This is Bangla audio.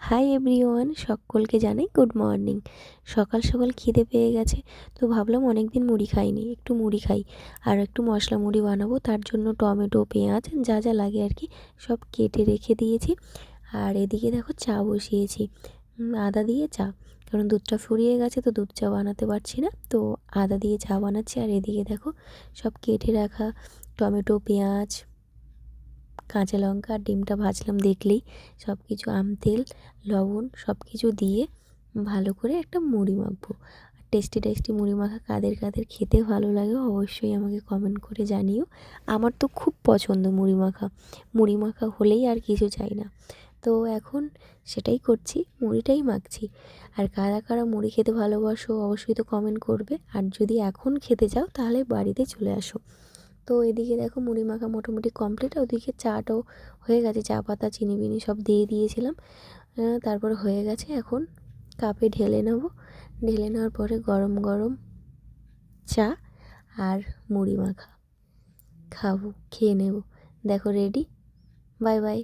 হাই এভরিওয়ান, সকলকে জানাই গুড মর্নিং। সকাল সকাল খিদে পেয়ে গেছে, তো ভাবলাম অনেক দিন মুড়ি খাইনি, একটু মুড়ি খাই। আর একটু মশলা মুড়ি বানাবো, তার জন্য টমেটো, পেঁয়াজ যা যা লাগে আর কি সব কেটে রেখে দিয়েছি। আর এদিকে দেখো চা বসিয়েছি, আদা দিয়ে চা, কারণ দুধটা ফুরিয়ে গেছে তো দুধ চা বানাতে পারছি না, তো আদা দিয়ে চা বানাচ্ছি। আর এদিকে দেখো সব কেটে রাখা টমেটো, পেঁয়াজ, কাঁচা লঙ্কা আর ডিমটা ভাজলাম দেখলেই, সব কিছু তেল, লবণ সব কিছু দিয়ে ভালো করে একটা মুড়ি মাখবো। আর টেস্টি টেস্টি মুড়ি মাখা কাদের কাদের খেতে ভালো লাগে অবশ্যই আমাকে কমেন্ট করে জানিও। আমার তো খুব পছন্দ মুড়ি মাখা হলেই আর কিছু চাই না। তো এখন সেটাই করছি, মুড়িটাই মাখছি। আর কারা কারা মুড়ি খেতে ভালোবাসো অবশ্যই তো কমেন্ট করবে, আর যদি এখন খেতে চাও তাহলে বাড়িতে চলে আসো। তো এদিকে দেখো মুড়ি মাখা মোটামুটি কমপ্লিট, ওদিকে চাটাও হয়ে গেছে, চা পাতা চিনি বিনি সব দিয়ে দিয়েছিলাম। তারপর হয়ে গেছে, এখন কাপে ঢেলে নেব। ঢেলে নেওয়ার পরে গরম গরম চা আর মুড়ি মাখা খাবো, খেয়ে নেব। দেখো রেডি। Bye bye.